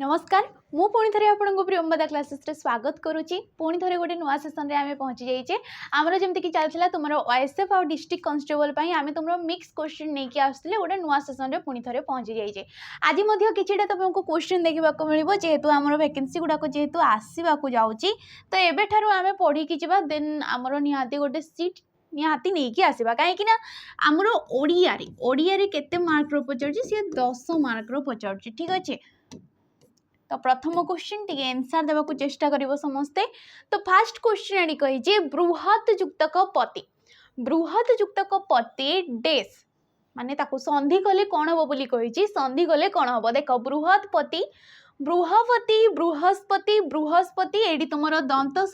नमस्कार मु पुणी थे आपको प्रियंवदा क्लासेस स्वागत करुच्ची पुणी थे गोटे नुआ सेसन में आम पहुँची जाइए आमर जमीक चलता तुम ओएसएफ और डिस्ट्रिक्ट कांस्टेबल आम तुम मिक्स क्वेश्चन नहीं कि आसुले गोटे नुआ सेसन में पुणी थे पहुँची जाइए आज कि तुमको क्वेश्चन देखा मिले जेहेतु आम वैकेंसी गुड़ाक जेहेतु आसवाक जाऊँगी तो एबेठार आम पढ़ी जा देन आमर निहाती गोटे सीट निहाती नहीं कि आसवा कहीं आमर ओडिया केते मार्क पचार सी 10 मार्क पचार ठीक अच्छे। तो प्रथम क्वेश्चन टी आंसर देवा चेष्टा करिवो समस्ते। तो फास्ट क्वेश्चन एडी कही बृहत युक्तक पति डेस माने ताको संधि कले कौन हम बोली कही संधि कले कौन हम देख बृहत्पति बृहपति बृहस्पति बृहस्पति एडी तुमर दंतस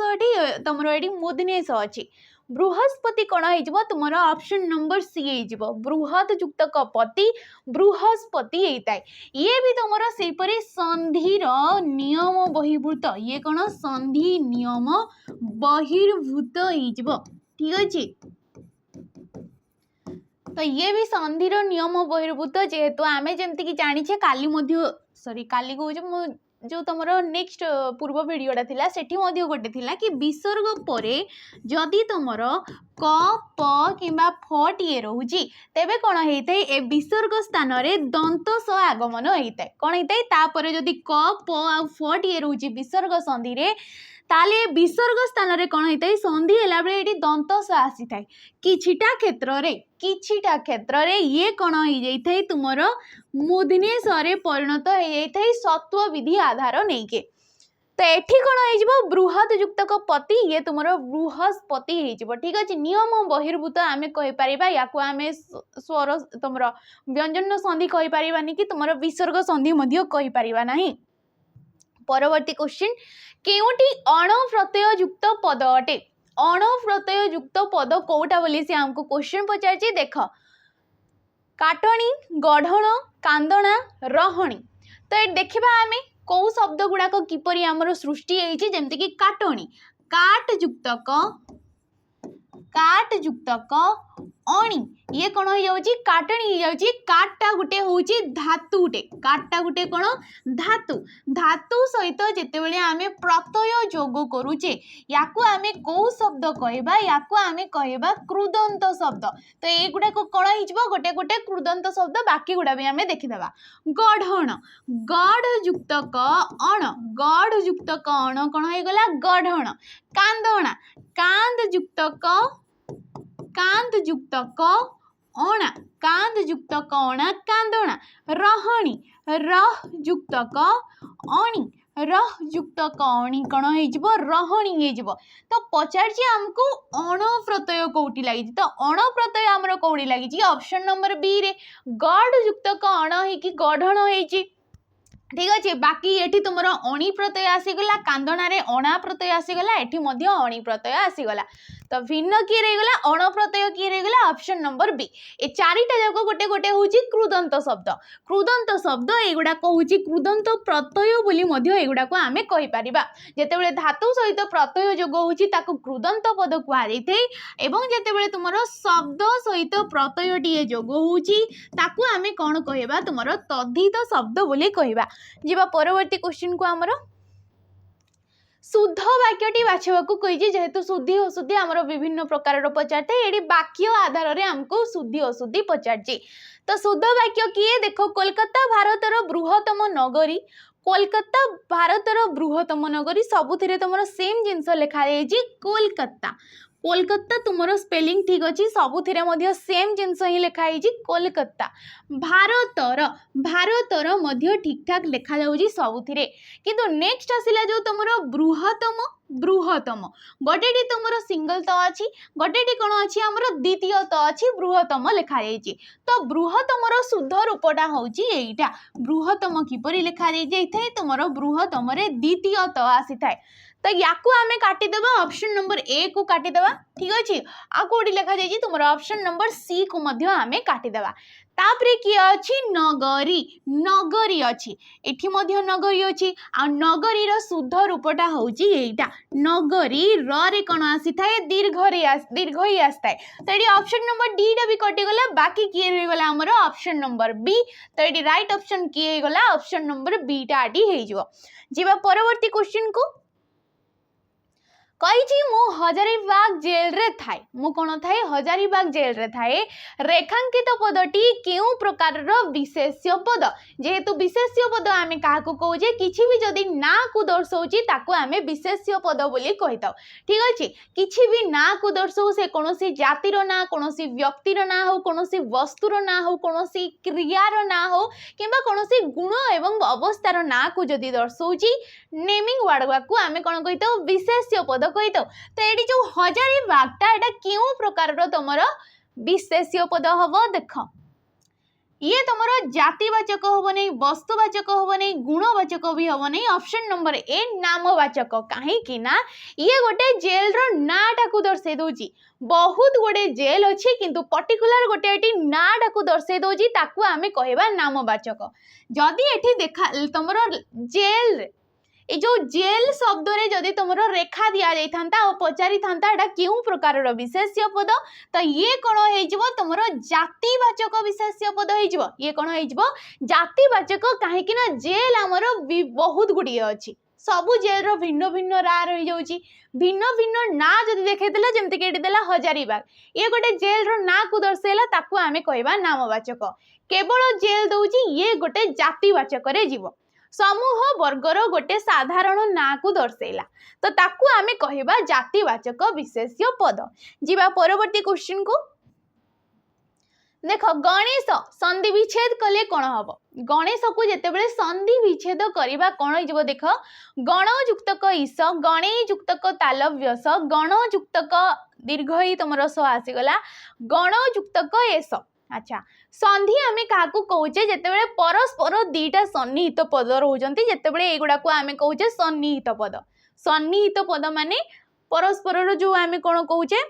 तुम एडी मूर्धन्य स अच्छी बृहस्पति कौन हो तुम ऑप्शन नंबर सी हो बृहत युक्तक पति बृहस्पति होता है ये भी तुम सेपरी संधिर नियम बहिर्भूत ये कौन संधि नियम बहिर्भूत हो ठीक अच्छे। तो ये भी संधिर नियम बहिर्भूत जेहेतु आम जमती जानी काली सॉरी काली कहूँ जो तुम नेक्स्ट पूर्व भिडटा थिला सेठी मध्य गोटे थिला कि विसर्ग परे जदि तुमर क प किंबा फ टीए रोची तेबे कौन होता है ए विसर्ग स्थान में दंत स आगमन होता है कौन होता है तापर जदि क प आ फ टीए रोची विसर्ग संधि रे ताले विसर्ग स्थान में कौन होता है संधि है बेले ये दंत स आसी थाए किछिटा क्षेत्र रे ये कौन हो जाता है तुमर मूर्धन्य स परिणत हो जाता है सत्व विधि आधार नहीं के। तो एठी कौन हो बृहत युक्तक पति ये तुम बृहस्पति हो ठीक अच्छे नियम बहिर्भूत आम कहीपर या आम स्वर तुम व्यंजन संधि कहीपर कि तुम विसर्ग संधि कहीपर ना। परवर्ती क्वेश्चन केउटी अण प्रत्यय युक्त पद अटे अण प्रत्यय युक्त पद कौटा बोली से आमको क्वेश्चन पचार देख काटणी गढ़ण कांदणा रहणी। तो देखा आम कौ शब्द गुड़ाक किपरि आमर सृष्टि जमती कि काटणी काट युक्तक अणी ये कौन हो काटणी हो काटा गुटे हूँ धातु गुटे कौन धातु धातु सहित जितेबले आम प्रत्यय जोग करुचे या आम कौ शब्द कहबा या आम कहबा कृदंत शब्द। तो ये गुड़ाक कौन हो गोटे गोटे कृदंत शब्द बाकी गुड़ा भी आम देखीदबा गढ़ण गढ़ युक्तक अण कौन हो गला गढ़ण कांदणा कांद युक्तक अणा कांद युक्तक अणा कांदणा रहणी रह युक्तक अणी रह युक्तक अणी कौन हो रहणी हो। तो पचार आमको अण प्रत्यय कौटी लगी तो अण प्रत्यय आमर कौटी लगी ऑप्शन नंबर बी रे गढ़ युक्तक अण हो गढ़ण हो ठीक अच्छे। बाकी ये तुम अणी प्रत्यय आसीगला कांदणारे अणा प्रत्यय आसीगला एठी अणी प्रत्यय आसीगला। तो भिन्न किए रहीगला अण प्रत्यय किए रहीगला ऑप्शन नंबर बी। ए चारिटा जाक गोटे गोटे हूँ कृदंत शब्द एगुड़ाक हूँ कृदंत प्रत्यय बोली एगुड़ाक आम कहीपर जितेबाला धातु सहित प्रत्यय जोग होती कृदंत पद कहुए जितेबाला तुम शब्द सहित प्रत्यय टीए जोग होती आम कौन कहवा तुम तद्धित शब्द बोली कहवा। जीवा परवर्ती क्वेश्चन को आमर शुद्ध वाक्यटी बाछवा कही जेहेतु शुद्धि अशुद्धि आमर विभिन्न प्रकार पचारता है ये वाक्य आधार में आमको शुद्धि अशुद्धि पचार। तो शुद्ध वाक्य किए देख कोलकाता भारतर बृहत्तम नगरी कोलकाता भारतर बृहत्तम नगरी सबुथिरे तुम सेम जिनस लिखाई कोलकाता कोलकाता तुमर स्पेलिंग ठीक अच्छी सबुथिरे मध्य सेम जिनस ही लिखाई कोलकाता भारतर भारतर मध्य ठीक ठाक लिखा जाउजी सबुथिरे किंतु नेक्स्ट आसिला जो तुमर बृहत्तम बृहत्तम गोटेटी तुमर सिंगल त अच्छी गोटेटी कौन अच्छी आमर द्वितीय त अच्छी बृहत्तम लिखा जाइए। तो बृहत्तम शुद्ध रूपटा होची एइटा बृहत्तम किपरि लिखा जाइए तुमर बृहत्तम रे द्वितीय त आसी थाए। तो या आम काटिदेवा ऑप्शन नंबर ए को काटिदेवा ठीक अच्छे आ कौटी लिखा जाइए तुम ऑप्शन नंबर सी को आम काटिदेवा। तापरे किए अछि नगरी नगरी अछि एठी मध्य नगरी अछि आ नगरी रो शुद्ध रूपटा होउची एटा नगरी र रे कोन आसी थाए दीर्घ ही आस्ताए तो एटी ऑप्शन नंबर डी टा भी कटि गला बाकी किए रहि गला हमर ऑप्शन नंबर बी तो एटी राइट ऑप्शन किए गला ऑप्शन नंबर बी टा आडी हे जिवो जीवा परवर्ती क्वेश्चन को कही मु हजारीबाग जेल रे थाए मु कोन थाए हजारीबाग जेल रे थाए रेखांकित पदटी केउ प्रकार रो विशेष्य पद जेहेतु विशेष्य पद आमे काहाको कहूजे किछि भी जदी ना को दर्शाउची ताको आमे विशेष्य पद बोली कहिताउ ठीक अछि किछि भी ना को दर्शाउ से कोनोसी जाति रो ना कोनोसी व्यक्ति रो ना हो कोनोसी वस्तु रो ना हो कोनोसी क्रिया रो ना हो किबा कोनोसी गुण एवं अवस्था रो ना को जदी दर्शाउची नेमिंग वर्ड को आमे कोन कहिताउ विशेष्य पद कहिताउ तो एडी जो हजारीबागटा एटा केउ प्रकार रो तमरो विशेष्य पद हबो देख ये तुमरो जातिवाचक हबो नै वस्तुवाचक हबो नै गुणवाचक भी हबो नै ऑप्शन नंबर ए नामवाचक काहे कि ना ये गोटे जेल रो नाटा को दर्शे दोची बहुत गोटे जेल अछि किंतु पर्टिकुलर गोटे एटी नाटा को दर्शे दोची ताकू आमे कहबा नामवाचक जदी एठी देखा तुमरो जेल ए जो जेल शब्द रे जदी तुमरो रेखा दिया जाई थांता और पचारी थांता एटा केउ प्रकार रो विशेष्य पद तो ये कोन हे जिवो तुमरो जातिवाचक विशेष्य पद हे जिवो ये कोन हे जिवो जातिवाचक काहे कि ना जेल हमरो बहुत गुडी अछि सबु जेल रो भिन्न भिन्न रा रही जाउची भिन्न भिन्न ना जदी देखे देला जेमते के एटी देला हजारीबाग ये गोटे जेल रो ना को दर्शेला ताकू आमे कहबा नामवाचक केवल जेल दउची ये गोटे जातिवाचक रे जिवो समूह वर्गर गोटे साधारण ना को दर्शेला तो ताकू आमे कहबा जातिवाचक विशेष्य पद जीवा परवर्ती क्वेश्चन को देख गणेश संधि विच्छेद कले कोन हबो गणेश को जेते बेले संधि विच्छेद करिबा कोन हिजबो देख गण युक्तक ईस गणे युक्तक तालव्यस गण युक्तक दीर्घ ही तमरो स आसी गला गण युक्तक एस अच्छा संधि आमे काकू कहूचे जेते बेले परस्पर दीटा सन्निहित पद रहउजंती जेते बेले एगुडा को आमे कहूचे सन्निहित पद माने परस्पर रो जो आमे कोन कहूचे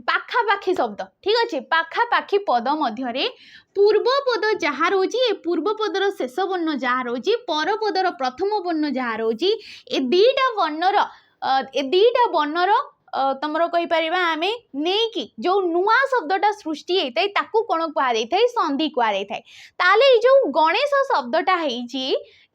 पाखापाखी शब्द ठीक अच्छे पाखापाखी पद मध्य पूर्व पद जहाँ रोची पूर्व पदर शेष वर्ण जहाँ रोची पर पदर प्रथम वर्ण जहाँ रोची ए दीटा वर्णर तमर कहि परिबा आमे नेकी जो नुआ शब्दटा सृष्टि हेतै ताकू कोन कुआ देथै संधि कुआ देथै ताले जो गणेश शब्दटा हेची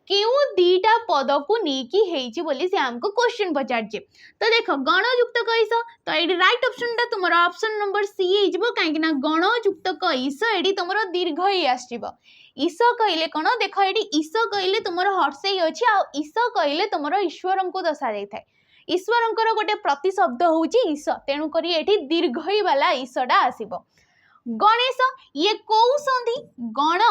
केउ दीटा पद को नेकी हेची बोली से हमको क्वेश्चन पचारजे तो देखो गण युक्त कईस तो एडी राइट ऑप्शन टा तुमरो ऑप्शन नंबर सी हेजबो काहे कि ना गण युक्त कईस एडी तुमरो दीर्घ ही आसीबो ईश कहले कोन देखो एडी ईश कहले तुमरो हर्षई अछि आ ईश कहले तुमरो ईश्वरन को दर्शा जायथाय ईश्वरंकर गोटे प्रतिशब्द होउची ईश तेणु करी एठी दीर्घ ही वाला ईशडा आसीबो गणेश ये कोउ संधि गण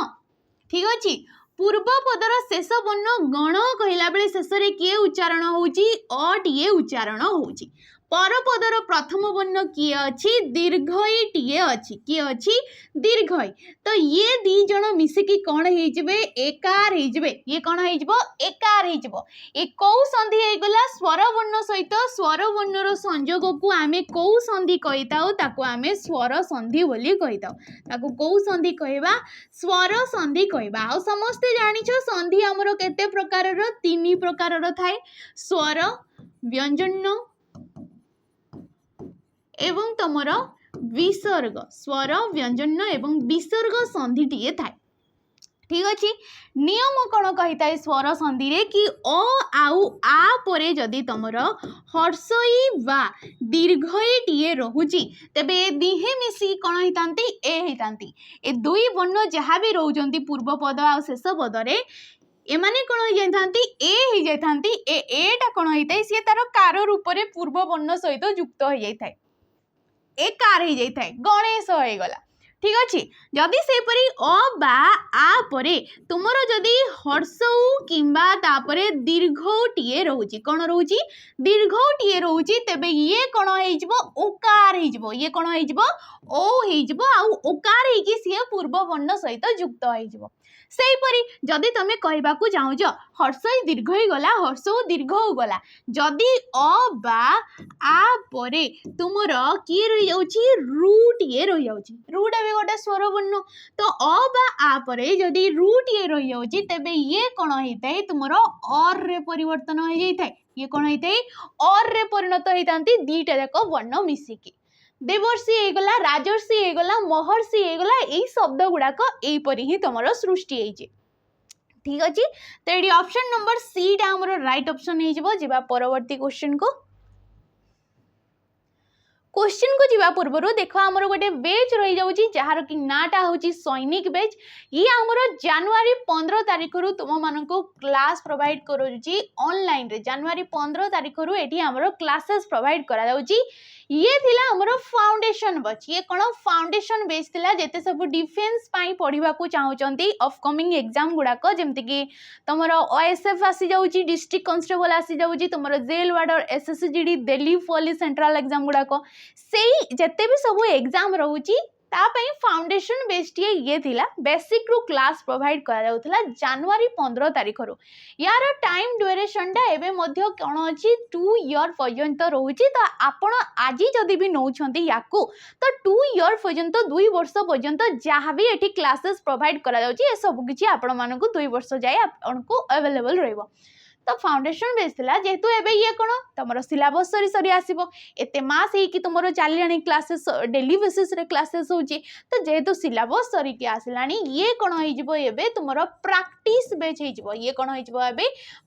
ठीक अछि पूर्व पदर शेष वर्ण गण कहला बेले शेष रे किए उच्चारण होउची अ टीए उच्चारण होउची पर पदर प्रथम वर्ण किए अछि दीर्घई टीए अछि किए अछि दीर्घई तो ये दी जण मिसिकी कोन हे जबे एकार हे जबे ये कोन हे जबो एकार हे जबो ए कोउ संधि हे गला स्वर वर्ण सहित स्वर वर्ण रो संयोग को आमे कोउ संधि कहिताउ ताको आमे स्वर संधि बोली कहिताउ ताको कोउ संधि कहबा स्वर संधि कहबा आ समस्त जानिछो संधि हमरो केते प्रकार रो तीन प्रकार रो थाए स्वर व्यंजन एवं तमर विसर्ग स्वर व्यंजन एवं विसर्ग संधि टीए थाए ठीक अच्छे नियम कौन कही था स्वर संधि रे कि अ आउ आ परे जदि तुमर हर्षई बा दीर्घई टीए रहुची तेबे दिहे मिसी कौन हितांती ए हितांती ए दुई वर्ण जहाँ भी रोचंती पूर्व पद आ शेष पद रे एमाने कौन हो जाइथांती ए ही जाइथांती एटा कौन होइताय सी तार कार रूप रे पूर्व वर्ण सहित युक्त हो जाइथाय ए कार ही जाइथाय गणेश होय गला ठीक अच्छे जदि से परी अ बा आ परे तुमर जदि हर्षौ किंबा तापरे दीर्घटीए रहउची कोन रहउची दीर्घटीए रहउची तबे ये कोन हे जबो ओकार हे जबो ये कोन हे जबो ओ हे जबो आ ओकार हे कि से पूर्व वर्ण सहित युक्त हे जबो सेहीपरि जदि तुम कहवाकू चाहूच हर्ष दीर्घ ही गला हर्ष दीर्घ गला जदि अ बा आ परे तुमर किए रही जाउची रू टीए रही जाउची रूटा भी गोटे स्वर वर्ण तो अ बा आ परे जदि रू टीए रही जाउची तेबे ये कौन होता है तुमर और रे परिवर्तन हो जाता है ये कौन होता है और रे परिणत होता दीटा जाक वर्ण मिसिकी देवर्षि होगला राजर्षि होगला महर्षि होगला यही शब्द गुड़ाक यहीपरि ही तुम सृष्टि होइए ठीक अच्छे तो ये ऑप्शन नंबर सी टा हमर राइट ऑप्शन हो परवर्ती क्वेश्चन को क्वेश्चन को जीवा पूर्व देख आमर गोटे बेच रही जाऊँगी जार कि नाटा हूँ सैनिक बेच ये आमर जनवरी 15 तारीख रु तुम मान क्लास प्रोवाइड करुच्ची ऑनलाइन रे जनवरी 15 तारीख रु एटी आमर क्लासेस प्रोवाइड करा जाउची ये थिला हमर फाउंडेशन बैच ये कौन फाउंडेशन बेच थिला जेते सब डिफेन्स पाई पढ़ा चाहूँगी अपकमिंग एग्जाम गुड़ाक जमती कि तुम ओएसएफ आसी जाऊँगी डिस्ट्रिक्ट कांस्टेबल आसी जाऊँगी तुम jail warder SSGD Delhi police central exam गुड़ाक से जिते भी सब एग्जाम रोची तापाई फाउंडेशन बेस्ड ये थिला बेसिक रु क्लास प्रोवाइड करा जाउथला जनवरी 15 तारीख रु यार टाइम ड्यूरेशन टा एबे मध्य कोन अछि 2 इयर पर्यंत रोची तो आपण आज जदि भी नौछंती याकू तो 2 इयर पर्यंत 2 वर्ष पर्यंत जहाँ भी एठी क्लासेस प्रोवाइड करा जाउची ए सब किछि आपण मानकू 2 वर्ष जाय आपनको अवेलेबल रहइबो तो फाउंडेशन बेस थिला जेहेतु एबे ये कोन तुमरो सिलेबस सरी सरी आसीबो एते मास हे कि तुमरो चालियानी क्लासेस डेली बेसिस रे क्लासेस होची तो जेहेतु सिलेबस सरी के आसिलानी ये कोन होई जिवो एबे तुमरो प्रैक्टिस बेच होई जिवो ये कोन होई जिवो एबे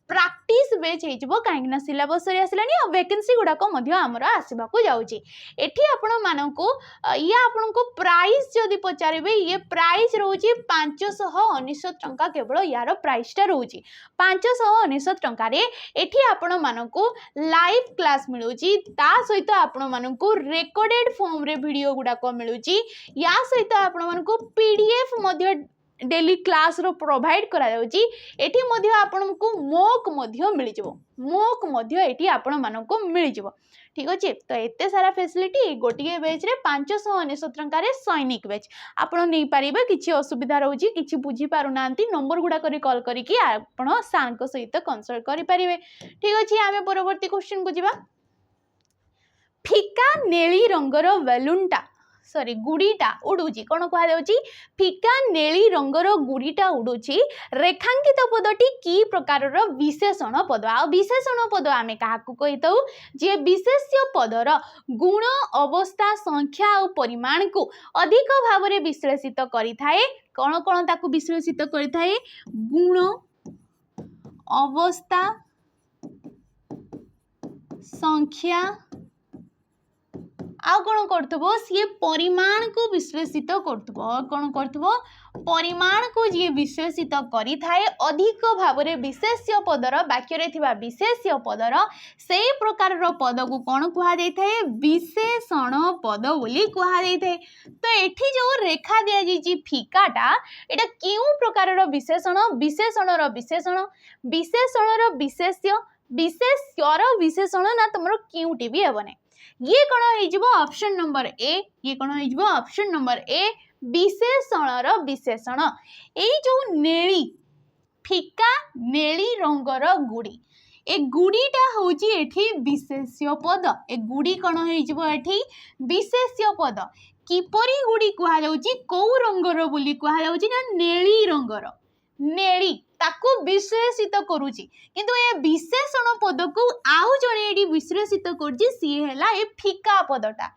प्रैक्टिस बेच होई जिवो काहेकि ना सिलेबस सरी आसिलानी आ वैकेंसी गुडा को मध्य हमरो आसीबा को जाउची एठी आपण माननको या आपनको प्राइस जदि पचारिबे ये प्राइस रहउची 519 टंका केवल यार प्राइस टा रहउची 519 टंकारे एठी आपण माननको लाइव क्लास मिलुची ता सहित आपण माननको रेकॉर्डेड फॉर्म रे वीडियो गुडा को मिलुची या सहित आपण माननको पीडीएफ मध्य डेली क्लास रो प्रोवाइड करा जाउची एठी मध्य आपनको मोक मध्य मिल जिवो मोक मध्य एठी आपण माननको मिल जिवो ठीक अच्छे तो एते सारा फैसिलिटी गोटे बेच रे 519 टंकार सैनिक बेच आपड़ नहीं पारे किसी असुविधा रोचे किसी बुझी पार ना नंबर गुड़ा कॉल करके आप सार सहित कंसल्ट करें ठीक अच्छे आम परवर्ती क्वेश्चन को जीवा फिका नेली रंगर बेलूनटा सॉरी गुड़ीटा उड़ूची कौन कहुच्छी फिका नेली रंगर गुड़ीटा उड़ूची रेखांकित पदटी की प्रकार विशेषण पद आ विशेषण पद आम क्या कही था जे विशेष्य पदर गुण अवस्था संख्या और परिमाण को अधिक भाव में विश्लेषित करें कौन कौन ताकू विश्लेषित करें गुण अवस्था संख्या आउ कौन करथबो सी परिमाण को विश्लेषित करथबो कौन करथबो परिमाण को जी विश्लेषित करि थाए अधिक भाव में विशेष्य पदर वाक्य रे थिबा विशेष्य पदर से प्रकार पद को कौन कहा जाय थाए विशेषण पद बोली कहा जाय थाए तो एठी जो रेखा दिया जी फिकाटा एटा केउ प्रकार विशेषण विशेषणर विशेषण विशेषणर विशेष्य विशेष्यर विशेषण ना तुमरो केउटी भी हेबने ये कौन हो ऑप्शन नंबर ए ये कौन हो ऑप्शन नंबर ए विशेषणर विशेषण यही जो नेली फिका नेली रंगर गुड़ी ए गुड़ीटा हूँ एठी विशेष्य पद ए गुड़ी कौन हो विशेष्य पद किपरी गुड़ी कहुच्छी कौ रंगर बोली कहुच्छी ना नेली रंगर नेली ताकू विश्लेषित करुची किंतु ये विशेषण पद को आउ जड़े विश्लेषित करुची सी है ए फिका पदटा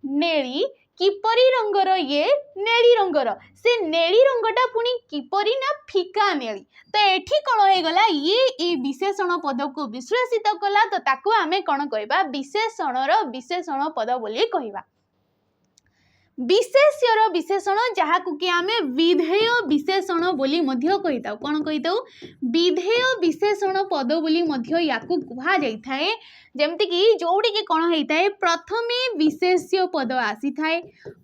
नेली किपरी रंगर ये नेली रंगर से नेली रंगटा पुणी किपरी ना फिका नेली तो एठी कौन हो गला ये विशेषण पद को विश्लेषित कला तो ताकू आमे कौन कहबा विशेषणर विशेषण पद बोली कहबा विशेष्यर विशेषण जहाँ कि आम विधेय विशेषण बोली मध्य कही था कौन कही था विधेय विशेषण पद बोली मध्य याकू कहा जाए जमती कि जोड़ी के कौन होता है प्रथमे विशेष्य पद आसी थाए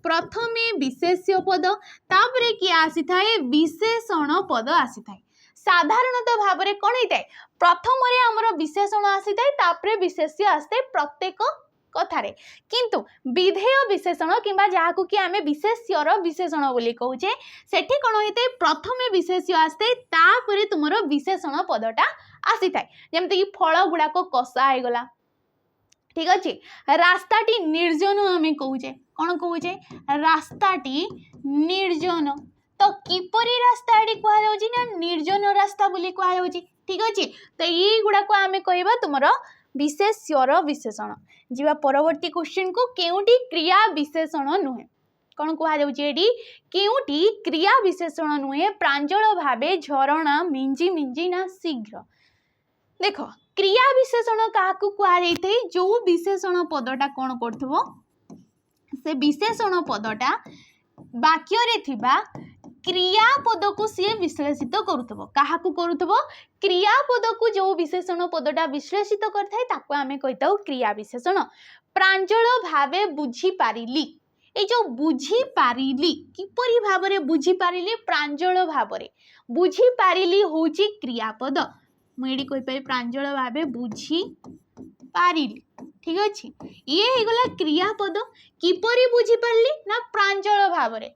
प्रथमे विशेष्य पद तापरे कि आसी थाए विशेषण पद आसी थाए साधारणतः भाव में कौन होता है प्रथम आमर विशेषण आसी थाए तापरे विशेष्य आसी थाए प्रत्येक कथारे किंतु विधेय विशेषण किंबा जाहाकू कि आमे विशेष्यर विशेषण बोली कहूचे सेठी कौन होते प्रथमे विशेष्य आसते तापरे तुमर विशेषण पदटा आसी थाए जेमति कि फल गुड़ाक कषा हो गला ठीक अच्छे रास्ताटी निर्जन आमे कहूचे कौन कहूचे रास्ताटी निर्जन तो किपरि रास्ता कहुच्छी ना निर्जन रास्ता बोली कहुच्छी ठीक अच्छे तो ये गुड़ा को आमे कहबा तुमर विशेष्यर विशेषण जीवा परवर्ती क्वेश्चन को केउटी क्रिया विशेषण नुहे कौन कहुच्छी केउटी क्रिया विशेषण नुहे प्रांजल भावे झरणा मिंजी मिंजी ना शीघ्र देख क्रिया विशेषण क्या कहुए जो विशेषण पदटा कौन करथबो से विशेषण पदटा वाक्य रे थिबा क्रियापद को सी विश्लेषित करुथबो काहाकू करुथबो क्रियापद को जो विशेषण पदटा विश्लेषित करथाय ताको आमे कहिताउ क्रिया विशेषण प्रांजल भावे बुझी पारिली ए जो बुझी पारिली किपरि भाबरे बुझी पारिली प्रांजल भाबरे बुझी पारिली होची क्रियापद मुझे कही प्रांजल भावे बुझी पारिली ठीक अच्छे ये हो गला क्रियापद किपरि बुझी पारिली ना प्रांजल भावरे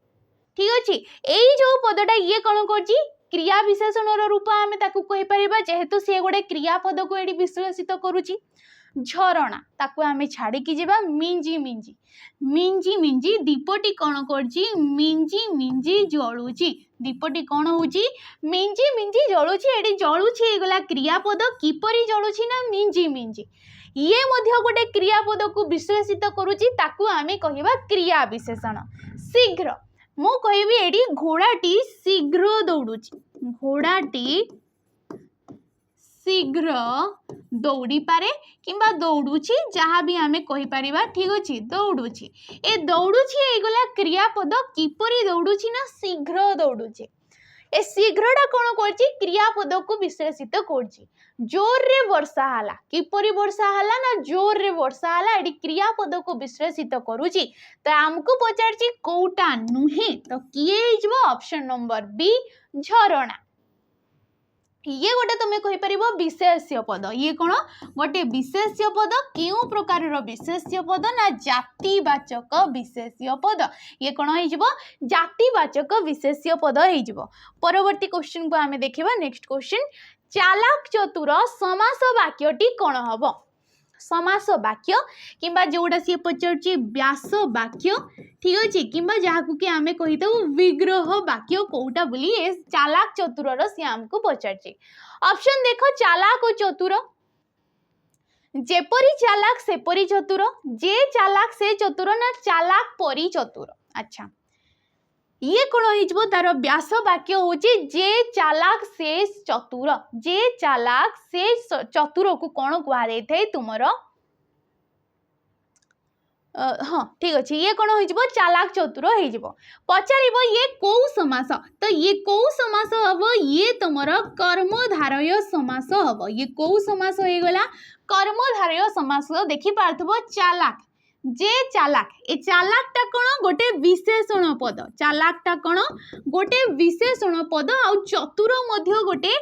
ठीक अच्छे यही जो पदटा ये कौन कर क्रिया विशेषण रूप आम कही पार जेहेतु सी गोटे क्रियापद को ये विश्लेषित करुच्ची झरणा ताकू आम छाड़ी जा मिंजी मिंजी मिंजी मिंजी दीपटी कौन कर मिंजी मिंजी जलुची दीपटी कौन हो मिंजी मिंजी जलुची ये जलुची गला क्रियापद किपरि जलुची ना मिंजी मिंजी ये मध्य गोटे क्रियापद को विश्लेषित करुच्ची ताकू आम कहवा क्रिया विशेषण शीघ्र मु कहबी एडी घोड़ाटी शीघ्र दौड़ुची घोड़ाटी शीघ्र दौड़ी पारे किंबा दौड़ुची जहाँ भी आमे कहि परिबा ठीक अछि दौड़ुची ए दौड़ुची एगला क्रियापद किपरि दौड़ुची ना शीघ्र दौड़ुची ए शीघ्रटा कौन करछि क्रियापद को विशेषित करछि जोर रे वर्षा हला किपरि वर्षा हला ना जोर रे वर्षा हला एडी क्रियापद को विश्लेषित करुछि तो हमको पचारछि कोउटा नुहे तो किए हिजबो ऑप्शन नंबर बी झरणा ये गोटे तुम कहि परिबो विशेष्य पद ये कौन गोटे विशेष्य पद क्यों प्रकार विशेष्य पद ना जातिवाचक विशेष्य पद ये कौन हो जातिवाचक विशेष्य पद हो परवर्ती क्वेश्चन को आमे देखिबा नेक्स्ट क्वेश्चन चालाक चतुर समास वाक्यटी कौन हम समास वाक्य किंबा जोड़ा सी पचार व्यास वाक्य ठीक अच्छे किंबा जहाँ कि आम कही विग्रह वाक्य कौटा बोली ए चालाक चतुर सी आमको पचार ऑप्शन देख चालाक और चतुर जेपरी चालाक सेपरी चतुर जे चालाक से चतुर ना चालाक परी चतुर अच्छा ये कौन हो तार व्यास वाक्य हूँ जे चालाक से चतुर जे चालाक से चतुर को कौन कहुए तुमर हाँ ठीक अच्छे ये कौन हो चालाक चतुर हो पचार ये कौ समास तो ये कौ समास हम ये तुमर कर्मधारय समास हम ये कौ समास हो गला कर्मधारय समास देखि पार्थबो चालाक जे चालाक ए चालाकटा कौन गोटे विशेषण पद चालाकटा कौन गोटे विशेषण पद आ चतुर मध्य गोटे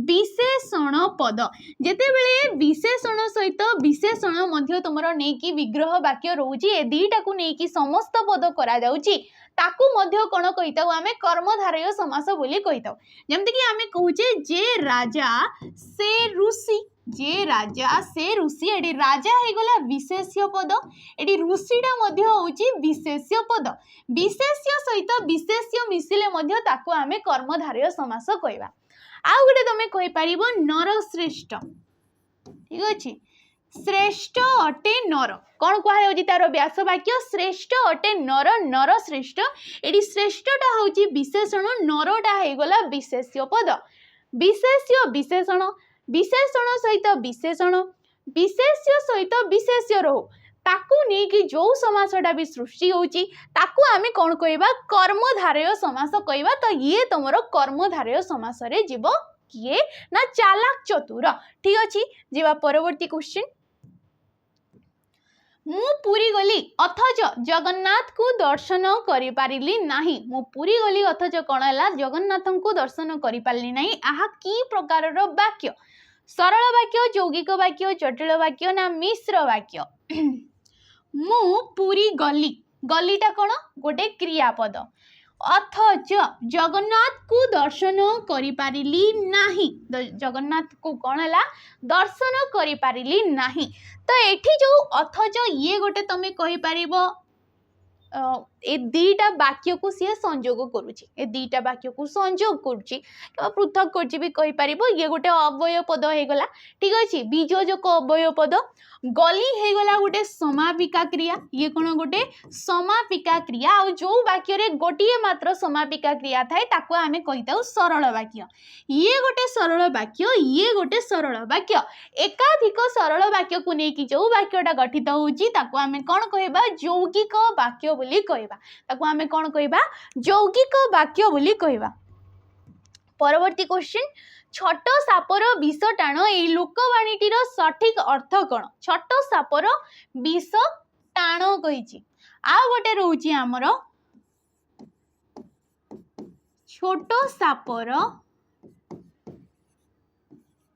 विशेषण पद जेते बेले विशेषण सहित विशेषण मध्य तुमर नेकी विग्रह वाक्य रोची ए दीटा को नेकी समस्त पद करा जाउची ताकू मध्य कौन कहिताउ आमे कर्मधारय समास बोली कहिताउ जेमति कि आमे कहूचे जे राजा से ऋषि जे राजा से ऋषि एडी राजा हे गला विशेष्य पद एडी ऋषिटा मध्य होची विशेष्य पद विशेष्य सहित विशेष्य मिसिले मध्य ताको आमे कर्मधारय समास कहबा आ गुटे तमे कहि परिबो नरश्रेष्ठ ठीक अछि श्रेष्ठ अटे नर कौन कहुच्छी तार व्यास वाक्य श्रेष्ठ अटे नर नर श्रेष्ठ एडी श्रेष्ठटा होची विशेषण नरटा हे गला विशेष्य पद विशेष्य विशेषण विशेषण सहित विशेषण विशेष्य सहित विशेष्य रो ताकू नहीं कि जो समासटा भी सृष्टि होची ताकू आमे कौन कहबा कर्मधारय समास कहबा तो ये तुमरो कर्मधारय समास रे जीवो किए ना चालाक चतुर ठीक अछि जीवा परवर्ती क्वेश्चन मु पुरी गली अथच जगन्नाथ को दर्शन करि पारिली नाही मु पुरी गली अथच कौन है जगन्नाथ को दर्शन करि पारिली नाही आहा की प्रकार रो वाक्य सरल वाक्य यौगिक वाक्य जटिल वाक्य ना मिश्र वाक्य मु पुरी गली गलीटा कौन गोटे क्रियापद अथच जगन्नाथ को दर्शन करि पारिली नाही जगन्नाथ को कौन है दर्शन करि पारिली नाही तो एठी जो अथच ये गोटे तमे कहि पारिबो ए दीटा वाक्य को सी संजोग करुच्ची ए दीटा वाक्य को संजोग करुच्ची पृथक कर भी कहि पारिबो ये गोटे अव्यय पद हो गला ठीक अच्छे वियोजक अव्यय पद गली हो गला गोटे समापिका क्रिया ये कौन गोटे समापिका क्रिया आ जो वाक्य रे गोटिए मात्र समापिका क्रिया थाए ताको आमे कहिताउ सरल वाक्य ये गोटे सरल वाक्य ये गोटे सरल वाक्य एकाधिक सरल वाक्य को लेकिन जो वाक्यटा गठित होउची ताको आमे कोन कहबा यौगिक वाक्य बोली कहबा ताको आमे कोन कहबा यौगिक वाक्य बोली कहबा। परवर्ती क्वेश्चन छोट सापर विष टाण ए लोकवाणीटीर सठिक अर्थ कौन छोट सापर विष टाण कही आ गोटे रोची आमर छोट सापर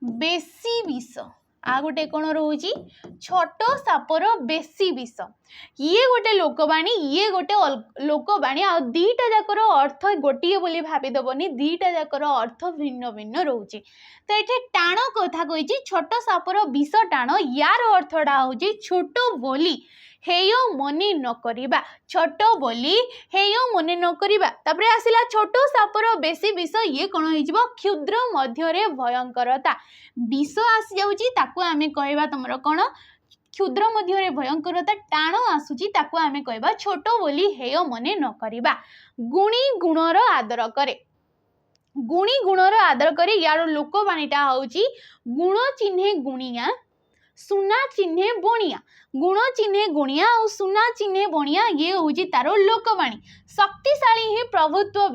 बेसी विष आ गोटे कौन रोची छोट सापर बेसी विष ये गोटे लोकवाणी ये गोटे लोकवाणी आ दीटा जाकर अर्थ गोटे बोली भाविदबनी दीटा जाकर अर्थ भिन्न भिन्न रोचे तो ये टाण कथा कही छोट सापर विष टाण यार अर्थटा हूँ छोट बोली हेय मने न करिबा छोट बोली हेय मने न करिबा तापरे आसिला छोट सापर बेसी विष ये कौन हो क्षुद्र मध्यरे भयंकरता विष आसी जाउची ताकू आमे कहबा तुमरो कौन क्षुद्र मध्यरे भयंकरता टाण आसुची ताकू आमे कहबा छोट बोली हेय मने न करिबा गुणी गुणर आदर करे गुणी गुणर आदर करे यार लोकवाणीटा होउची गुण चिन्हे गुणिया सुना चिन्हे बणिया गुण चिन्हे गुणिया और सुना चिन्हे बणिया ये हूँ तार लोकवाणी शक्तिशाली ही प्रभुत्व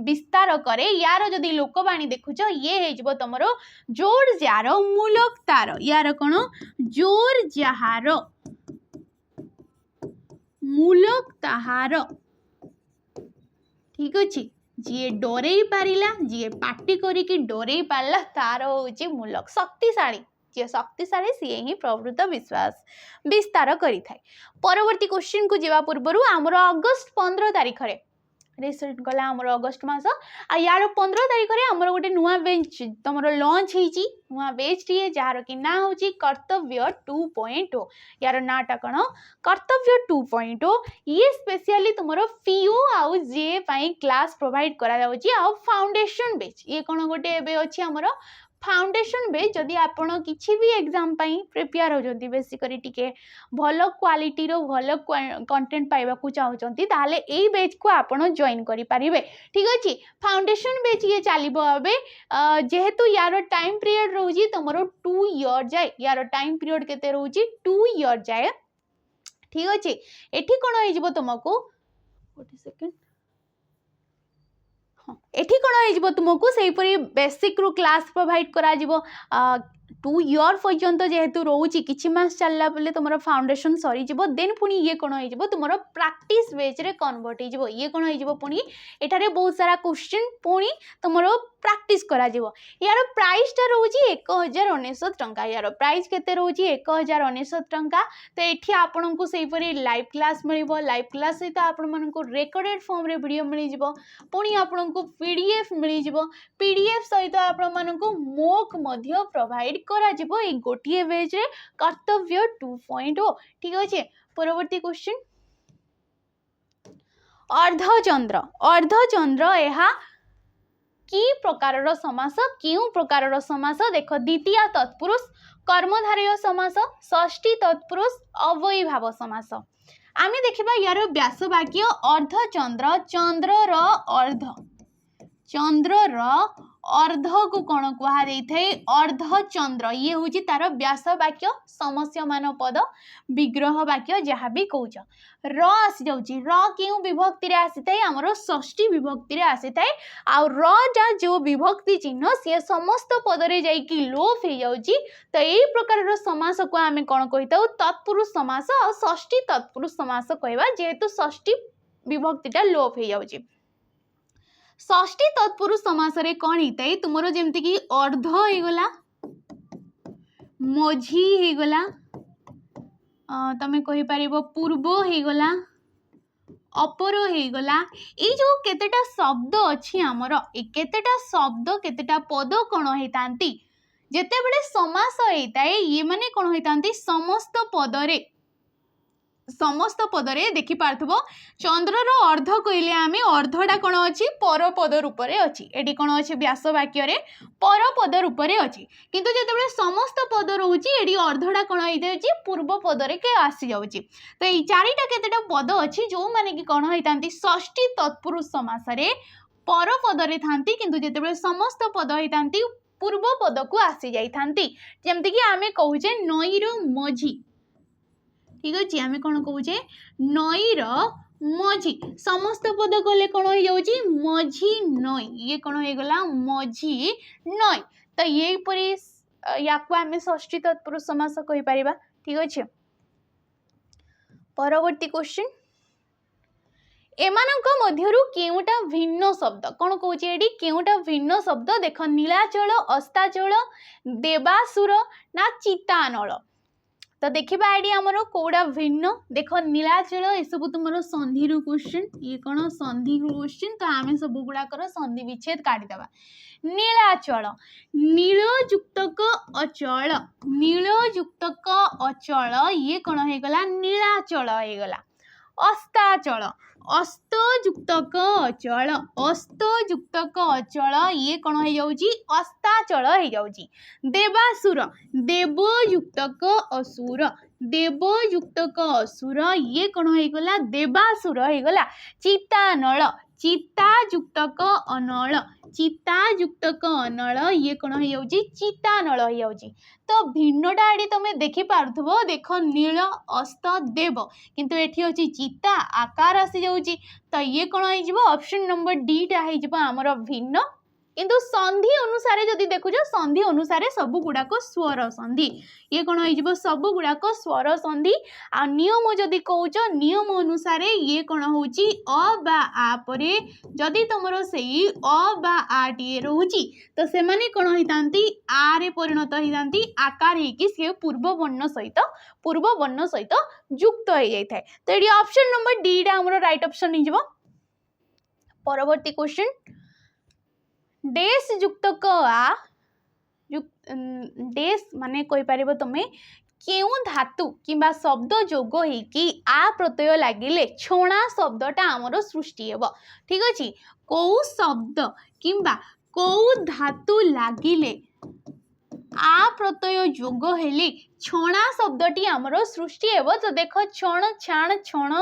विस्तार करे यार जदि लोकवाणी देखुच ये हो तुम जोर जार मूलक तार यार कौन जोर जार मूलक ताहार ठीक अच्छे जी डरई पारिला जी पार्टी करिकी डरई पारला तार हूँ मूलक शक्तिशाली जी शक्तिशाली सी ही प्रभुत्व विश्वास विस्तार करि थाए। परवर्ती क्वेश्चन को जीवा पूर्व आमर अगस्ट 15 तारीख रे रिसेंट गला आमर अगस्ट मास आ यार 15 तारीख रे आमर गोटे नुआ बेच तुम लॉन्च होइची नुआ बेच टी जार कि ना होची कर्तव्य 2.0 यार नाटा कौन कर्तव्य 2.0 ये स्पेशली तुम पीओ आउ जे पाई क्लास प्रोवाइड करा जाउची आ फाउंडेशन बेच ये कौन गोटे एबे अछि हमर फाउंडेशन बेच जदि आपण किसी भी एग्जाम पाई प्रिपेयर होजंती बेसिकली टिके भल क्वालिटी रो भल कंटेंट पाइबा को चाहउचंती ताले एई बेच को आपण जॉइन करि परिबे ठीक अछि। फाउंडेशन बेच ये चलिबो अबे जेहेतु यार टाइम पीरियड रहउजी तमरो 2 इयर जाय यार टाइम पीरियड केते रहउजी 2 इयर जाय ठीक अछि। एठी कोन होई जिवो तुमको 40 सेकंड एठी कौन हो तुमको से बेसिक रू क्लास प्रोवाइड करा 2 इयर पर्यंत जेहेतु रोची किछि मास चलला बोले तुम फाउंडेशन सरी जीवो देन पुनी ये कौन हो तुम प्रैक्टिस बेच रे कन्वर्ट हो ये कौन हो पुनी एठारे बहुत सारा क्वेश्चन पुनी तुम प्रैक्टिस करा जीवो यार प्राइस टा रोची 1099 टंका यार प्राइस केते रोची 1099 टंका तो एठी आपन को सेही परी लाइव क्लास मिलिबो लाइव क्लास सहित आपन मन को रेकॉर्डेड फॉर्म रे वीडियो मिलि जिवो पुनी आपन को पीडीएफ मिलि जिवो पीडीएफ सहित आपन मन को मोक मध्य प्रोवाइड करा जिवो ए गोटिए बेच रे कर्तव्य 2.0 ठीक अछि। परवर्ती क्वेश्चन अर्धचंद्र एहा कि प्रकार समास क्यों प्रकार समास देख द्वितीय तत्पुरुष कर्मधारय समास षष्ठी तत्पुरुष अव्ययीभाव समास आमे देखिबा यार व्यास वाक्य अर्धचंद्र चंद्र अर्ध को कौन कहा थे अर्धचंद्र ये हूँ तार व्यास वाक्य समस्यमान पद विग्रह वाक्य जहाँ भी कौच र आसी जाउची र क्यों विभक्ति आसी थाए आमर षष्ठी विभक्ति आसी थाए आ रा जो विभक्ति चिन्ह सी समस्त पदरे जाइकी लोप हो जाउची तो यही प्रकार समास को आमे कौन कहिताउ तत्पुरुष समास और षष्ठी तत्पुरुष समास कहबा जेहेतु षष्ठी विभक्तिटा लोप हो जाउची। षष्ठी तत्पुरुष समास रे कौन होता है तुमरो जेमती कि अर्ध हो गला मझी हो गला तमें कहि पारिबो पूर्व हे गला अपर हे गला ए जो केतेटा शब्द अछि हमर ए केतेटा शब्द केतेटा पद कोन हेतांती जेते बेले समास हेताए ये माने कोन हेतांती समस्त पदरे देखि पारथबो चंद्रर अर्ध कहले आमे अर्धटा कोन अछि परपद रूप रे अछि एडी कोन अछि व्यास वाक्य रे परपद रूप रे अछि किंतु जेते बेले समस्त पद रहउची एडी अर्धटा कोन हेते अछि पूर्व पद रे के आसी जाउची तो ए चारिटा केतेटा पद अछि जो माने कि कोन हेतांती षष्ठी तत्पुरुष समास रे परपद रे थांती किंतु जेते बेले समस्त पद हेतांती पूर्व पद को आसी जाई थांती जेमति कि आमे कहूचे नईर मझी ठीक अच्छे आम कौन कहे नईर मझी समस्त पद कले कौन हो जाऊँगी मझी नई ये कौन हो गला मझी नई तो ये परी या आम षष्ठी तत्पुरुष समास कहि परिबा ठीक अच्छे परवर्ती क्वेश्चन एमानक मध्यरु केउटा भिन्न शब्द कौन कहूँ एडी केउटा भिन्न शब्द देख नीलाचल अस्ताचल देवासुर ना चितानल तो देखा एडी आमर कौड़ा भिन्न देख नीलाचल ये सब तुम संधि क्वेश्चन ये कौन संधि क्वेश्चन तो आम सब गुड़ाकर संधि विच्छेद काटिदेबा नीलाचल नीलयुक्तक अचल नीलयुक्तक अचल ये कौन हो गला नीलाचल हो गला अस्ताचल अस्तयुक्तक अचल अस्तयुक्तक अचल ये कौन हो जाऊँगी अस्ताचल हो जाऊँगी देवासुर देवयुक्तक असुर देवयुक्तक असुर ये कौन हो गला देवासुर हो गला चितानल चितायुक्तक अनल चितायुक्तक अनल ये कौन हो जाऊँगी चितानल हो जाऊँगी तो भिन्नटा एडी तुम देखि पार्थबो देख नील अस्त देव किंतु एठी अछि चिता आकार आसी जाउची तो ये कौन हो ऑप्शन नंबर डी टा हो आमर भिन्न किंतु संधि अनुसार जदि देखुछ संधि अनुसार सब गुड़ाक स्वर संधि ये कौन हो सब गुड़ाक स्वर संधि आ नियम जदि कौच नियम अनुसार ये कौन होची अ बा आ परे जदि तुमर सेई अ बा आ टी रोची तो से माने कौन होइतांती आ रे परिणत होइतांती आकार हेकी से पूर्व वर्ण सहित युक्त हो जाय थाए तो एडी ऑप्शन नंबर डी टा हमरो राइट ऑप्शन नि जबो परवर्ती क्वेश्चन डेस युक्तक आ डेस माने कहि पारिबो तमे केउ धातु किंबा शब्द जोग हेकी आ प्रत्यय लागिले छोणा शब्दटा आमर सृष्टि हेबो ठीक अछि को शब्द किंबा को धातु लागिले आ प्रत्यय जोग हेले छोणा शब्दटी आमर सृष्टि हेबो तो देखो छण छाण छण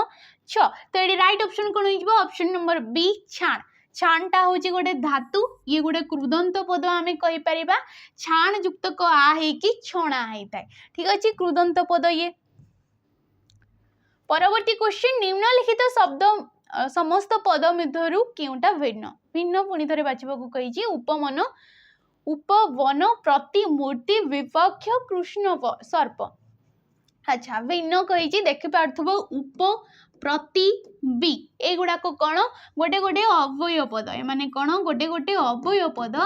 छ तो एडी राइट ऑप्शन कोन होइबो ऑप्शन नंबर बी छाण छाणटा होची गोटे धातु ये गोटे कृदंत पद आमे कहि परिबा छाण युक्त क आ हे कि छणा हेताय ठीक अछि कृदंत पद ये परवर्ती क्वेश्चन निम्नलिखित शब्द समस्त पद मध्यरु केउटा भिन्न भिन्न पुनी थरे बाछिबा को कहिछि उपमन उपवन प्रतिमूर्ति विपक्ष कृष्ण सर्प अच्छा भिन्न कहिछि देखि पार्थबो उप प्रति बी एगुड़ा को कौन गोटे गोटे अव्यय पद ए माने कौन गोटे गोटे अव्यय पद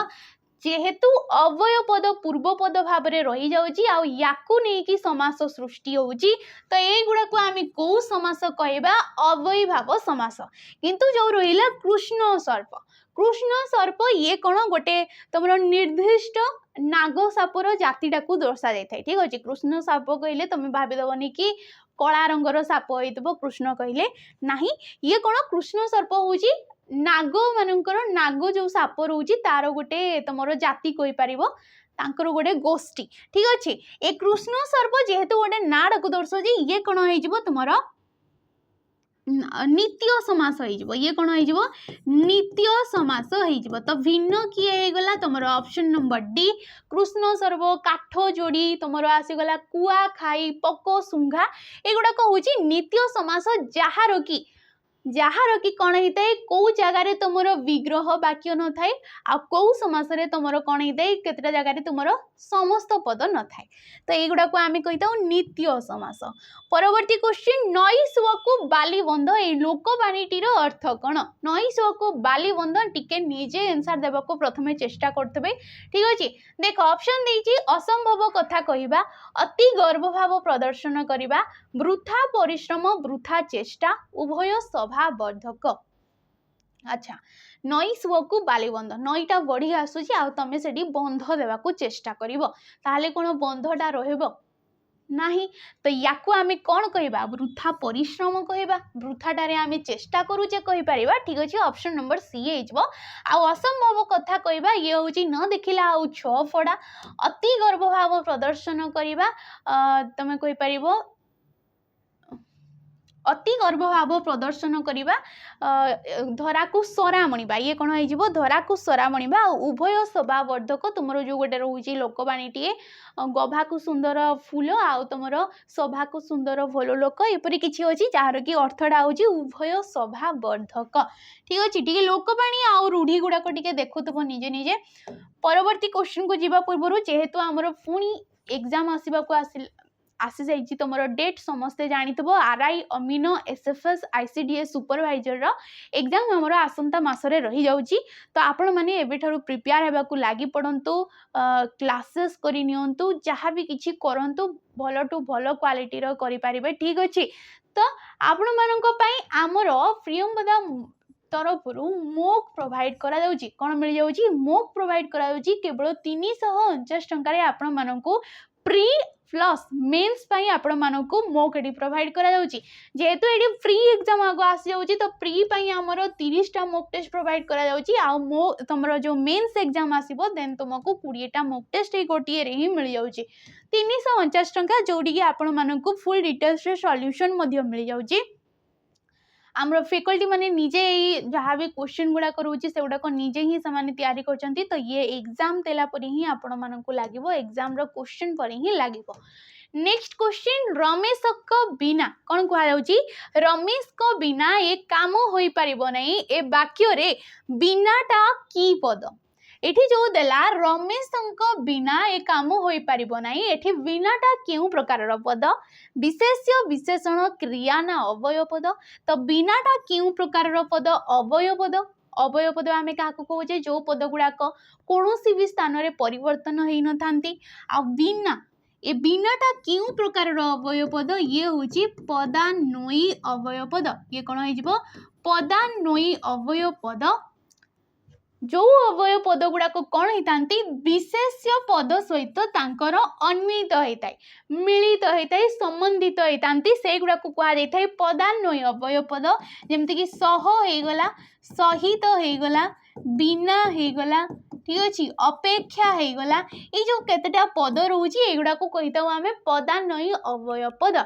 जेहेतु अव्यय पद पूर्व पद भाव में रही जाउची आ याकू नहीं कि समास सृष्टि होउची तो एगुड़ा को आमे को समास कहबा अव्यय भाव समास किंतु जो रहिला कृष्ण सर्प ये कौन गोटे तुमर निर्दिष्ट नाग सापर जातिटा को दर्शा जाय थाए ठीक अछि कृष्ण साप कहले तुम भाबी दबनी कि कला रंगर साप होइतबो कृष्ण कहले नाही ये कौन कृष्ण सर्प होउची नाग मानकर नाग जो साप रोची तार गोटे तुमर जाति कहि परिबो तांकर गोटे गोष्ठी ठीक अछि ए कृष्ण सर्प जेहेतु गोटे नाड़ को दर्शाउची ये कौन होई जिवो तुमर नित्य समास हो ये कौन हो नित्य समास हो तो भिन्न किए हो गला तुम ऑप्शन नंबर डी कृष्ण सर्व काठ जोड़ी तुम आसीगला कुआ खाई पको सुंघा एगुड़ाक हूँ नित्य समास जार कि जार कि कौन होता है कौ जगार तुम विग्रह वाक्य न थाए आ कौ समास तुम कौन होता है केतटा जगार तुम समस्त पद न थाए तो युवा को आम कही था नित्य समास। परवर्ती क्वेश्चन नई सुआ को बाली बंध ए लोकवाणीटीर अर्थ कौन नई सुआ को बाली बंध टिके निजे आंसर देवा को प्रथमे चेष्टा करते ठीक अच्छे देख ऑप्शन देछि असंभव कथा कहवा अति गर्वभाव प्रदर्शन करवा वृथा परिश्रम वृथा चेष्टा उभय सभावर्धक। अच्छा नई सुआ को बालीबंध नईटा बढ़ी आसूची आ तमें सेठी बंध देवा को चेष्टा करिवो ताहले कोन बंधटा रहइबो नाही तो याकू आमे कौन कहबा वृथा परिश्रम कहबा वृथाटारे आमे चेष्टा करूचे कहि परिबा ठीक अछि ऑप्शन नंबर सी हेजबो। आ असंभव कथा कहबा ये होची न देखिला आ छ फडा अति गर्व भाव प्रदर्शन करिबा तमे कहि परिबो अति गर्व भाव प्रदर्शन करवा धरा को सरा मणिबा ये कौन हो धरा को सरा मणिबा उभय सभावर्धक तुम जो गोटे रोचे लोकवाणीटीए गभा को सुंदर फूल आउ तुम सभा को सुंदर भल लोक एपरी किसी अच्छी जार कि अर्थटा हूँ उभय सभावर्धक ठीक अच्छे टी लोकवाणी आउ रूढ़ी गुड़ाक टे देखुव निजे निजे। परवर्ती क्वेश्चन को जीवा पूर्व जेहेतु आमर पुणी एग्जाम आसी जाइए तुम डेट समस्ते जानिथबो आरआई अमीनो एसएफएस आईसीडीएस सुपरवाइजर एग्जाम हमर आसंता मासरे रही जाउची तो आपण माने एबेठारु प्रिपेयर हेबा को लागि पड़ंतु क्लासेस करि नियंतु जहाँ भी किछि करंतु भलो टू भलो क्वालिटी रो करि पारिबे ठीक अछि। तो आपण मानक पई हमर प्रियंवदा तरफ मोक प्रोवाइड करा जाउची कोन मिल जाउची मोक प्रोवाइड करा जाउची केवल 349 टंका रे आपण मानकू प्री प्लस मेन्स पाई आपण मानकू मोक एडी प्रोवाइड करा जाउची जेहेतु एडी फ्री एग्जाम आगो आसी जाउची तो प्री पाई हमरो 30 टा मोक टेस्ट प्रोवाइड करा जाउची आ मो तमरो जो मेन्स एग्जाम आसीबो देन तुमको 20 टा मोक टेस्ट ए गोटिए रे ही मिल जाउची 349 टंका जोडी कि आपण मानकू फुल डिटेल्स रे सॉल्यूशन मध्ये मिल जाउची। आमर फैकल्टी माने निजे जहाँ भी क्वेश्चन गुड़ा करूची से गुड़ा को निजे ही समाने तैयारी करचंती तो ये एग्जाम देला परी ही आपण मानकू लागिवो एग्जाम रो क्वेश्चन परी ही लागिवो। नेक्स्ट क्वेश्चन रमेश को बिना कौन कहा जाउची रमेश को बिना ए काम होई परिबो नै ए वाक्य रे बिनाटा की पद एठी जो देला रमेश बिना ए काम होई परिबो नाही एठी बिनाटा केउ प्रकार रो पद विशेष्य विशेषण क्रिया ना अवयव पद तो बिनाटा केउ प्रकार रो पद अवयव पद आमे काको कहूजे जो पद गुड़ाक कोनोसी भी स्थान रे परिवर्तन हेई न थांती आ बिना ए बिनाटा केउ प्रकार रो अवयव पद ये होची पदान्वयी अवयव पद ये कोन होइजबो पदान्वयी अवयव पद जो अवयव पद गुड़ाक कौन होता विशेष्य पद सहित तांकर अन्वित होता है मिलित होता है संबंधित होता से गुड़ाक कहुए पदान्वयी अवयव पद जमती कि सह होगला सहित होगला बिना होगला ठीक अच्छे अपेक्षा होगला ये जो केतेटा पद रोचे एगुड़ा को कही था आम पदान्वयी अवयव पद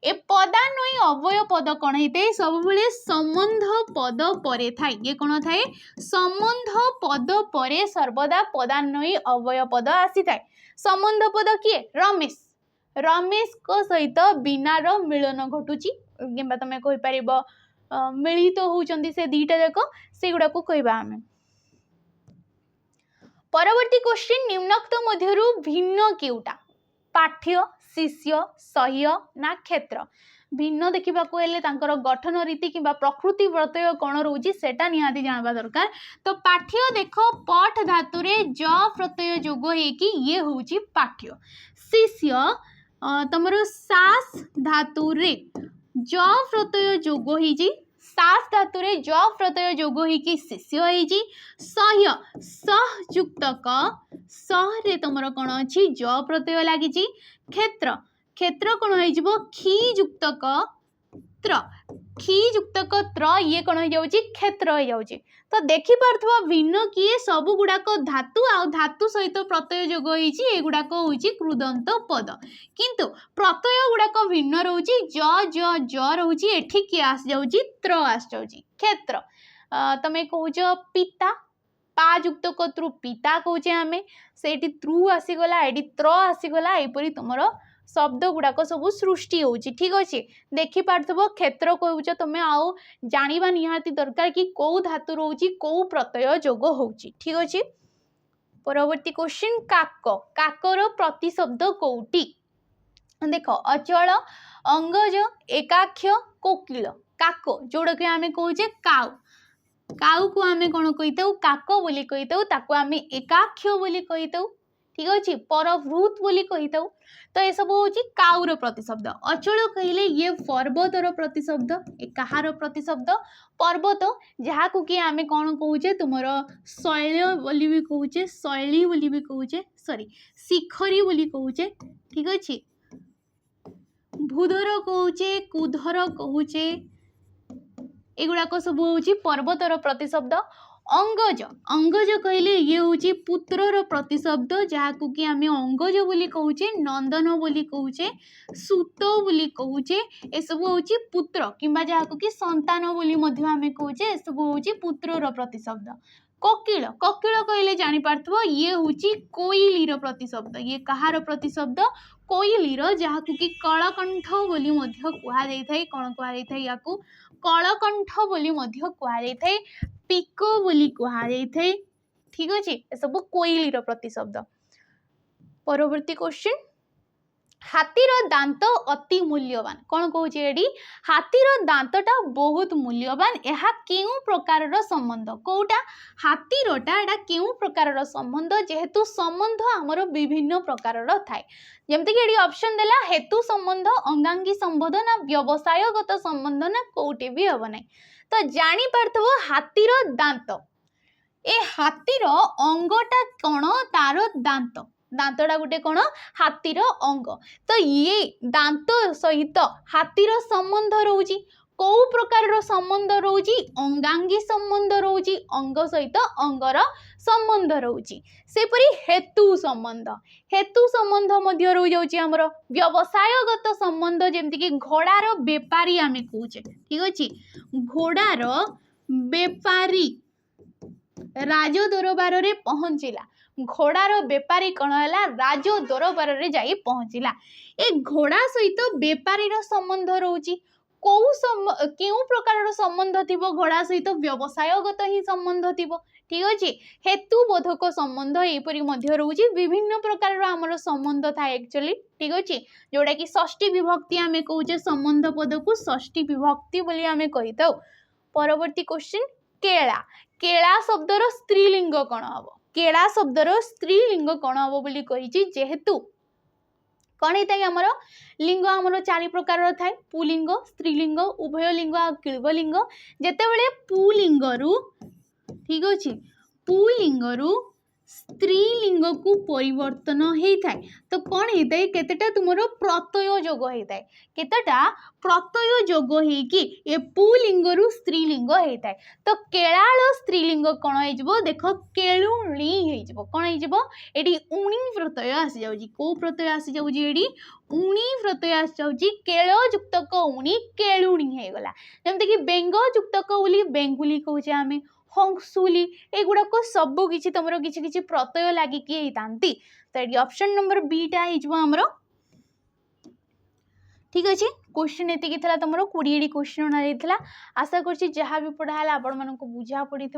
ए पदान्वयी अवयव पद कौन होता है सब बेले संबंध पद परे थाए ये कौन थाए संबंध पद परे सर्वदा पदान्वयी अवयव पद आसी थाए। संबंध पद किए रमेश रमेश को सहित बिना रो मिलन घटुची किंबा तमे कहि परिबो मिलित होउचंदी से दीटा जाक से गुडा को कहबा आमे। परवर्ती क्वेश्चन निम्नोक्त मध्यरु भिन्न केउटा पाठ्य शिष्य सह्य ना क्षेत्र भिन्न देखा गठन रीति कि प्रकृति प्रत्यय कौन रोचे सेटा निहाती जानवा दरकार। तो पाठ्य देख पठ धातु रे ज प्रत्यय जोग होगी ये हूँ पाठ्य शिष्य तुम सास धातु रे ज प्रत्यय जोग होगी सास धातु रे ज प्रत्यय जोग होगी शिष्य होगी। सह्य सह युक्त क सह रे तुम कौन अच्छी ज प्रत्यय लगी। क्षेत्र क्षेत्र कौन हो खी युक्त क त्र खी युक्त क त्र ये कौन हो क्षेत्र हो जाउची। तो देखि पारथबो भिन्न किए सब गुड़ाक धातु आ धातु सहित प्रत्यय जोग होईची एगुड़ाक होईची कृदंत पद किंतु प्रत्यय गुड़ाक भिन्न रोची ज रोची एठी किए आस जाउची त्र आस जाउची। क्षेत्र तमे कहूच पिता पा युक्त कत्रु पिता कहूचे आमे सेठी त्रु आसीगला एटी त्र आसीगला एपरी तुमर शब्द गुड़ाक सब सृष्टि होउची ठीक अछि देखि पारथबो क्षेत्र कहउछ तमे आउ जानिबा निहाती दरकार कि को धातु रहउची को प्रत्यय जोग होउची ठीक अछि परवर्ती क्वेश्चन काक काकर प्रतिशब्द कोउटी देख अचल अंगज एकाक्ष कोकिल काक जोड़ा कि आमे कहूचे काउ काउ को आमे कोन कहितौ काक बोली कहितौ ताको आमे एकाक्ष बोली कहितौ ठीक अछि परभूत बोली कहितौ तो ए सब होची काउर प्रतिशब्द अचल कहिले ये पर्वतर प्रतिशब्द ए कहार प्रतिशब्द पर्वत जहा को कि आमे कोन कहूचे तुमर शैल बोली भी कहूचे शैली बोली भी कहूचे सॉरी शिखरी बोली कहूचे ठीक अछि भूधर कहूचे कुधर कहूचे एगुड़ाक सब होची पर्वतर प्रतिशब्द अंगज अंगज कहले ये होची पुत्रर प्रतिशब्द जहाँ को कि आमे अंगज बोली कहूचे नंदन बोली कहूचे सूत बोली कहूचे ए सब होची पुत्र किंबा जहाँ को कि संतान बोली मध्य आमे कहूचे ए सब होची पुत्रर प्रतिशब्द कोकिल कोकिल कहले जानि पारथबो ये होची कोइलीर प्रतिशब्द ये कहार प्रतिशब्द कोइलीर जहाँ को कि कलकंठ बोली मध्य कुहा जाई थाई कोन कुहा जाई थाई याकू कलकंठ बोली मध्य कुहा जाई थाई पिको बोली कुहा जाई थाई ठीक अछि ए सब कोइलीर प्रतिशब्द परवर्ती क्वेश्चन हाथीर दांत अति मूल्यवान कौन कहूँ एडी हाथीर दांतटा बहुत मूल्यवान यह केउ प्रकार संबंध कौटा हाथीरटा एटा केउ प्रकार संबंध जेहेतु संबंध आमर विभिन्न प्रकार थाए जमती कि एडी ऑप्शन देला हेतु संबंध अंगांगी संबंध ना व्यवसायगत संबंध ना कोउटे भी हबो नै तो जानि पारथबो हाथीर दांत ए हाथीर अंगटा कोन तार दांत दांतटा गोटे कौन हाथीर अंग तो ये दांत सहित हाथीर संबंध रोची कौ प्रकार संबंध रोची अंगांगी संबंध रोची अंग सहित अंगर संबंध रोची सेपरी हेतु संबंध मध्य रही जाउची हमर व्यवसायगत संबंध जेमति कि घोड़ार बेपारी आमे कहूचे ठीक अछि घोड़ार बेपारी राज दरबार रे पहुंचिला घोड़ार बेपारी कौन है राज दरबार रे जाई पहुंचिला ए घोड़ा सहित बेपारी संबंध रोची केउ प्रकार संबंध थिबो घोड़ा सहित व्यवसायगत ही संबंध थिबो ठीक अछि हेतु बोधक संबंध एपरी मध्य रोची विभिन्न प्रकार हमर संबंध था एक्चुअली ठीक अछि जोड़ा कि षष्ठी विभक्ति आमे कहूचे संबंध पद को षष्ठी विभक्ति बोली आमे कहितौ परवर्ती क्वेश्चन केला केला शब्दर स्त्रीलिंग कोन हबो केला शब्दर स्त्रीलिंग कौन हम बोली कही जेहेतु कौन होता है आमर लिंग आमर 4 प्रकार थाए पुलिंग स्त्रीलिंग उभय लिंग आ क्लीबलिंग जेतेबेले पुलिंगरु ठीक अछि पुलिंगरु स्त्रीलिंग को परिवर्तन होता है तो कौन होता है केतेटा तुमरो प्रत्यय जोग होता है केतेटा प्रत्यय जोग होइकी ए पुलिंगरु स्त्रीलिंग होता है तो केलाळ स्त्रीलिंग कौन हो देख केलुणी हो कौन हो एटी उणी प्रत्यय आसी जाउजी को प्रत्यय आसी जाउजी एटी उणी प्रत्यय आसी जाउजी केळ युक्तक उणी केलुणी हे गला जेमते कि बेंग युक्तक उली बेंगुली कहूचे आमे हंसुली एगुड़ाक सब किसी तुम किसी प्रत्यय लगिकी तो ये ऑप्शन नंबर बीटा होमर ठीक अच्छे क्वेश्चन एति तुम 20 क्वेश्चन आशा करा भी पढ़ाला आपण मन बुझा पड़ी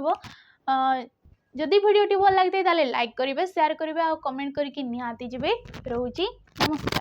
जदि वीडियो भल लगी लाइक करेंगे शेयर करेंगे और कमेंट करके निहाती जी रोचे नमस्कार।